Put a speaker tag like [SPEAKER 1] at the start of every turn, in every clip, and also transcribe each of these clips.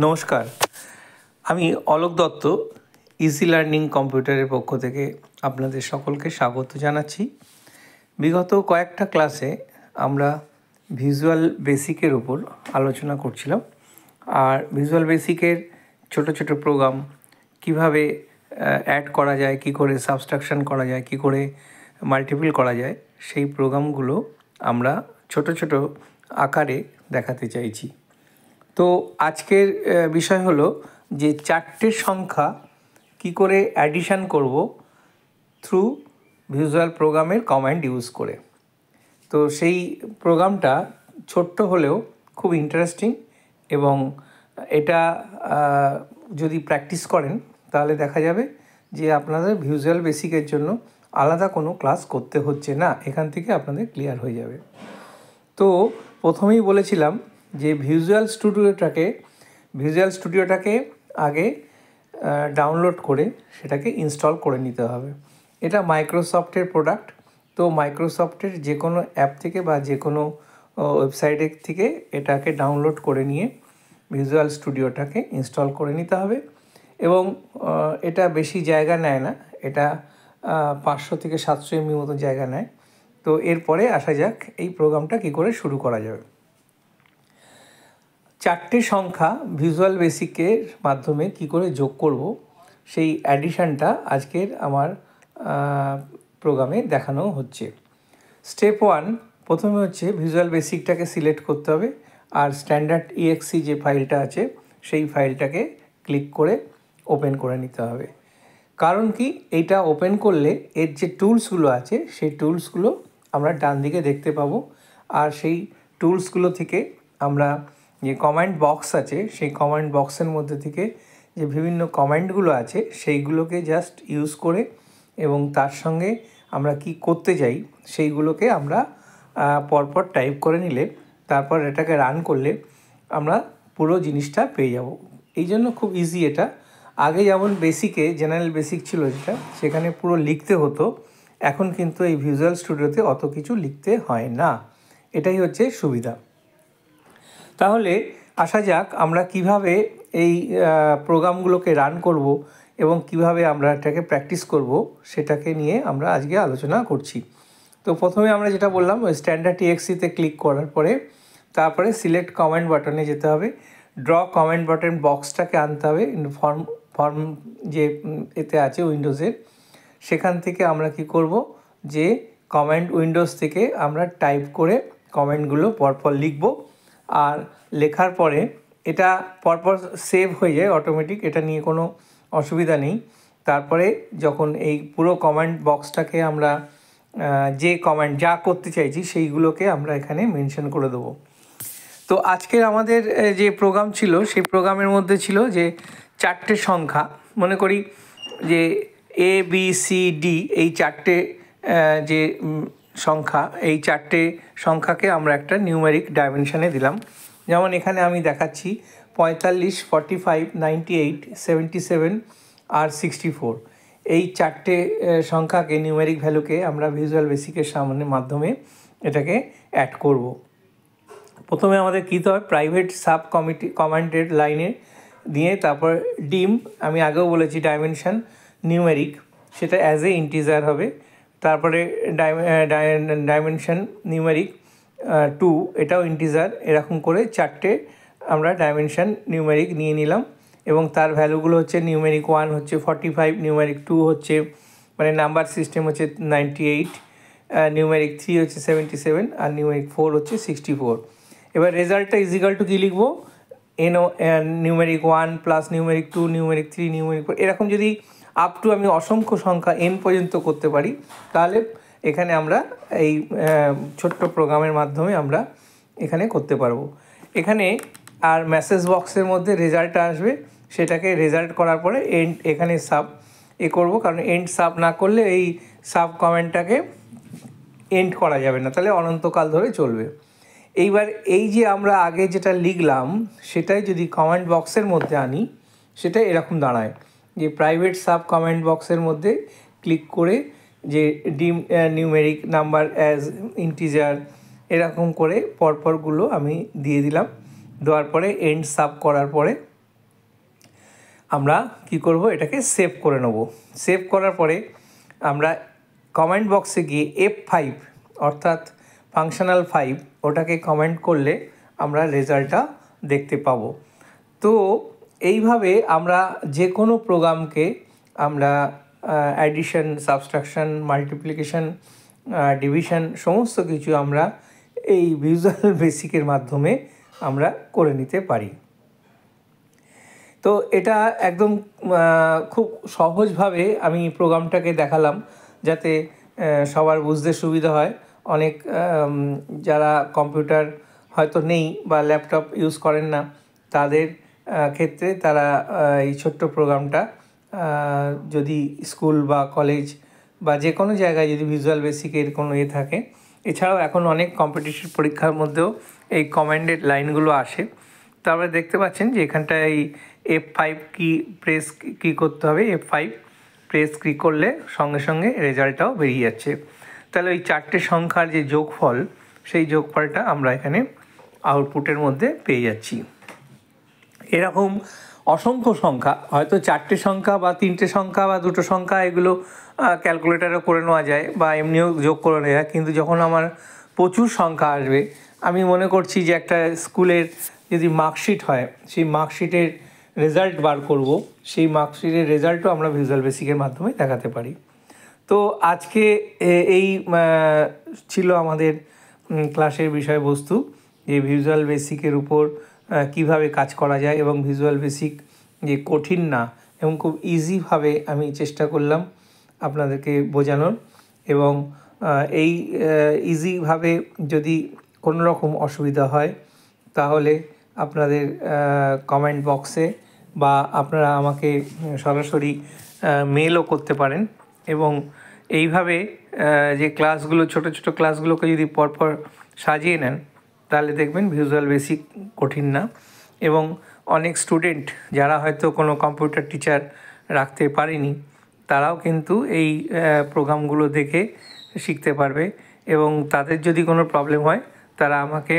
[SPEAKER 1] নমস্কার, আমি Alok Dutta easy learning কম্পিউটারের পক্ষ থেকে আপনাদের সকলকে স্বাগত জানাচ্ছি। বিগত কয়েকটা ক্লাসে আমরা ভিজুয়াল বেসিকের উপর আলোচনা করছিলাম। আর ভিজুয়াল বেসিকের ছোট ছোট প্রোগ্রাম কিভাবে অ্যাড করা যায়, কি করে সাবস্ট্রাকশন করা যায়, কি করে মাল্টিপল করা যায়, সেই প্রোগ্রামগুলো আমরা ছোট ছোট আকারে দেখাতে চাইছি। তো আজকের বিষয় হলো যে চারটে সংখ্যা কি করে অ্যাডিশন করব থ্রু ভিজুয়াল প্রোগ্রামের কমান্ড ইউজ করে। তো সেই প্রোগ্রামটা ছোট্ট হলেও খুব ইন্টারেস্টিং, এবং এটা যদি প্র্যাকটিস করেন তাহলে দেখা যাবে যে আপনাদের ভিজুয়াল বেসিকের জন্য আলাদা কোনো ক্লাস করতে হচ্ছে না, এখান থেকে আপনাদের ক্লিয়ার হয়ে যাবে। তো প্রথমেই বলেছিলাম যে ভিজুয়াল স্টুডিওটাকে আগে ডাউনলোড করে সেটাকে ইনস্টল করে নিতে হবে। এটা মাইক্রোসফটের প্রোডাক্ট। তো মাইক্রোসফটের যে কোনো অ্যাপ থেকে বা যে কোনো ওয়েবসাইটের থেকে এটাকে ডাউনলোড করে নিয়ে ভিজুয়াল স্টুডিওটাকে ইনস্টল করে নিতে হবে। এবং এটা বেশি জায়গা নেয় না, এটা 500 থেকে 700 MB মতো জায়গা নেয়। তো এরপরে আসা যাক এই প্রোগ্রামটা কী করে শুরু করা যাবে। চারটে সংখ্যা ভিজুয়াল বেসিকের মাধ্যমে কি করে যোগ করব, সেই অ্যাডিশনটা আজকের আমার প্রোগ্রামে দেখানো হচ্ছে। স্টেপ 1, প্রথমে হচ্ছে ভিজুয়াল বেসিকটাকে সিলেক্ট করতে হবে, আর স্ট্যান্ডার্ড EXE যে ফাইলটা আছে সেই ফাইলটাকে ক্লিক করে ওপেন করে নিতে হবে। কারণ কি, এইটা ওপেন করলে এর যে টুলসগুলো আছে সেই টুলসগুলো আমরা ডান দিকে দেখতে পাবো। আর সেই টুলসগুলো থেকে আমরা যে কমান্ড বক্স আছে সেই কমান্ড বক্সের মধ্যে থেকে যে বিভিন্ন কমান্ডগুলো আছে সেইগুলোকে জাস্ট ইউজ করে এবং তার সঙ্গে আমরা কি করতে চাই সেইগুলোকে আমরা পরপর টাইপ করে নিলে তারপর এটাকে রান করলে আমরা পুরো জিনিসটা পেয়ে যাব। এই জন্য খুব ইজি এটা। আগে যেমন বেসিকে জেনারেল বেসিক ছিল যেটা, সেখানে পুরো লিখতে হতো, এখন কিন্তু এই ভিজুয়াল স্টুডিওতে অত কিছু লিখতে হয় না। এটাই হচ্ছে সুবিধা। তাহলে আসা যাক আমরা কিভাবে এই প্রোগ্রামগুলোকে রান করব এবং কিভাবে আমরা এটাকে প্র্যাকটিস করব, সেটাকে নিয়ে আমরা আজকে আলোচনা করছি। তো প্রথমে আমরা যেটা বললাম, ওই স্ট্যান্ডার্ড EXE-তে ক্লিক করার পরে তারপরে সিলেক্ট কমান্ড বাটনে যেতে হবে, ড্র কমান্ড বাটন বক্সটাকে আনতে হবে ফর্ম যে এতে আছে উইন্ডোজের, সেখান থেকে আমরা কি করব যে কমান্ড উইন্ডোজ থেকে আমরা টাইপ করে কমেন্টগুলো পরপর লিখব। আর লেখার পরে এটা পরপর সেভ হয়ে যায় অটোমেটিক, এটা নিয়ে কোনো অসুবিধা নেই। তারপরে যখন এই পুরো কমান্ড বক্সটাকে আমরা যে কমান্ড যা করতে চাইছি সেইগুলোকে আমরা এখানে মেনশন করে দেবো। তো আজকের আমাদের যে প্রোগ্রাম ছিল সেই প্রোগ্রামের মধ্যে ছিল যে চারটে সংখ্যা, মনে করি যে ABCD এই চারটে যে সংখ্যা, এই চারটে সংখ্যাকে আমরা একটা নিউমেরিক ডাইমেনশানে দিলাম। যেমন এখানে আমি দেখাচ্ছি 45, 45, 98, 77 আর 64। এই চারটে সংখ্যাকে নিউমেরিক ভ্যালুকে আমরা ভিজুয়াল বেসিকের মাধ্যমে এটাকে অ্যাড করব। প্রথমে আমাদের কী দিতে হবে, প্রাইভেট সাব কমান্ডের লাইনে দিয়ে তারপর ডিম, আমি আগেও বলেছি ডাইমেনশন নিউমেরিক, সেটা অ্যাজ এ ইন্টিজার হবে। তারপরে ডাইমেনশন নিউমেরিক 2, এটাও ইন্টিজার। এরকম করে চারটে আমরা ডাইমেনশন নিউমেরিক নিয়ে নিলাম এবং তার ভ্যালুগুলো হচ্ছে নিউমেরিক 1 হচ্ছে 45, নিউমেরিক 2 হচ্ছে মানে নাম্বার সিস্টেম হচ্ছে 98, নিউমেরিক 3 হচ্ছে 77 আর নিউমেরিক 4 হচ্ছে 64। এবার রেজাল্টটা ইজিক্যাল টু কী লিখবো, numeric 1 plus numeric 2, numeric 3, numeric 4, এরকম যদি আপ টু আমি অসংখ্য সংখ্যা n পর্যন্ত করতে পারি, তাহলে এখানে আমরা এই ছোট্ট প্রোগ্রামের মাধ্যমে আমরা এখানে করতে পারবো। এখানে আর মেসেজ বক্সের মধ্যে রেজাল্টটা আসবে, সেটাকে রেজাল্ট করার পরে এন্ড এখানে সাব করব, কারণ এন্ড সাব না করলে এই সাব কমেন্টটাকে এন্ড করা যাবে না, তাহলে অনন্তকাল ধরে চলবে। এইবার এই যে আমরা আগে যেটা লিখলাম সেটাই যদি কমেন্ট বক্সের মধ্যে আনি, সেটা এরকম দাঁড়ায় যে প্রাইভেট সাব কমেন্ট বক্সের মধ্যে ক্লিক করে যে ডিম নিউমেরিক নাম্বার অ্যাজ ইন্টিজার এরকম করে পরপরগুলো আমি দিয়ে দিলাম। দেওয়ার পরে এন্ড সাব করার পরে আমরা কি করব, এটাকে সেভ করে নেব। সেভ করার পরে আমরা কমেন্ট বক্সে গিয়ে F5 অর্থাৎ ফাংশনাল 5 ওটাকে কমেন্ট করলে আমরা রেজাল্টটা দেখতে পাবো। তো এইভাবে আমরা যে কোনো প্রোগ্রামকে আমরা অ্যাডিশন, সাবট্রাকশন, মাল্টিপ্লিকেশন, ডিভিশন সমস্ত কিছু আমরা এই ভিজুয়াল বেসিকের মাধ্যমে আমরা করে নিতে পারি। তো এটা একদম খুব সহজভাবে আমি প্রোগ্রামটাকে দেখালাম যাতে সবার বুঝতে সুবিধা হয়। অনেক যারা কম্পিউটার হয়তো নেই বা ল্যাপটপ ইউজ করেন না, তাদের ক্ষেত্রে তারা এই ছোট্ট প্রোগ্রামটা যদি স্কুল বা কলেজ বা যে কোনো জায়গায় যদি ভিজুয়াল বেসিকের কোনো থাকে, এছাড়াও এখন অনেক কম্পিটিটিভ পরীক্ষার মধ্যেও এই কমান্ডেড লাইনগুলো আসে। তারপরে দেখতে পাচ্ছেন যে এখানটায় এই F5 কি করতে হবে, F5 প্রেস ক্লিক করলে সঙ্গে সঙ্গে রেজাল্টটাও বেরিয়ে যাচ্ছে। তাহলে ওই 4টে সংখ্যার যে যোগফল, সেই যোগফলটা আমরা এখানে আউটপুটের মধ্যে পেয়ে যাচ্ছি। এরকম অসংখ্য সংখ্যা, হয়তো 4টে সংখ্যা বা 3টে সংখ্যা বা 2টো সংখ্যা, এগুলো ক্যালকুলেটারও করে নেওয়া যায় বা এমনিও যোগ করে নেওয়া যায়। কিন্তু যখন আমার প্রচুর সংখ্যা আসবে, আমি মনে করছি যে একটা স্কুলের যদি মার্কশিট হয়, সেই মার্কশিটের রেজাল্ট বার করব, সেই মার্কশিটের রেজাল্টও আমরা ভিজুয়াল বেসিকের মাধ্যমে দেখাতে পারি। তো আজকে এই ছিল আমাদের ক্লাসের বিষয়বস্তু, যে ভিজুয়াল বেসিকের উপর কিভাবে কাজ করা যায় এবং ভিজুয়াল বেসিক যে কঠিন না এবং খুব ইজিভাবে আমি চেষ্টা করলাম আপনাদেরকে বোঝানোর। এবং এই ইজিভাবে যদি কোনো রকম অসুবিধা হয় তাহলে আপনাদের কমেন্ট বক্সে বা আপনারা আমাকে সরাসরি মেলও করতে পারেন। এবং এইভাবে যে ক্লাসগুলো, ছোট ছোট ক্লাসগুলোকে যদি পরপর সাজিয়ে নেন, তাহলে দেখবেন ভিজুয়াল বেসিক কঠিন না। এবং অনেক স্টুডেন্ট যারা হয়তো কোনো কম্পিউটার টিচার রাখতে পারেনি, তারাও কিন্তু এই প্রোগ্রামগুলো দেখে শিখতে পারবে। এবং তাদের যদি কোনো প্রবলেম হয়, তারা আমাকে,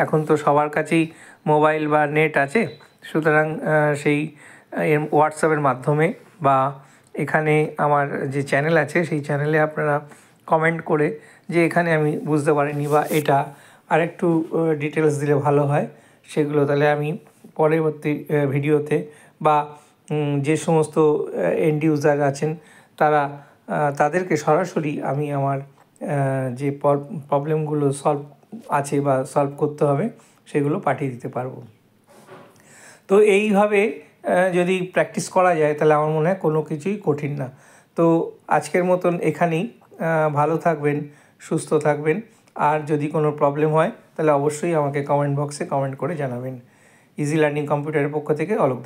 [SPEAKER 1] এখন তো সবার কাছেই মোবাইল বা নেট আছে, সুতরাং সেই হোয়াটসঅ্যাপের মাধ্যমে বা এখানে আমার যে চ্যানেল আছে, সেই চ্যানেলে আপনারা কমেন্ট করে যে এখানে আমি বুঝতে পারিনি বা এটা আরেকটু ডিটেলস দিলে ভালো হয়, সেগুলো তাহলে আমি পরবর্তী ভিডিওতে বা যে সমস্ত এন্ড ইউজার আছেন তাদেরকে সরাসরি আমি আমার যে প্রবলেমগুলো সলভ আছে বা সলভ করতে হবে, সেগুলো পাঠিয়ে দিতে পারবো। তো এইভাবে যদি প্র্যাকটিস করা যায়, তাহলে আমার মনে হয় কোনো কিছুই কঠিন না। তো আজকের মতন এখানেই। ভালো থাকবেন, সুস্থ থাকবেন। আর যদি কোনো প্রবলেম হয়, তাহলে অবশ্যই আমাকে কমেন্ট বক্সে কমেন্ট করে জানাবেন। ইজি লার্নিং কম্পিউটারের পক্ষ থেকে অলোক।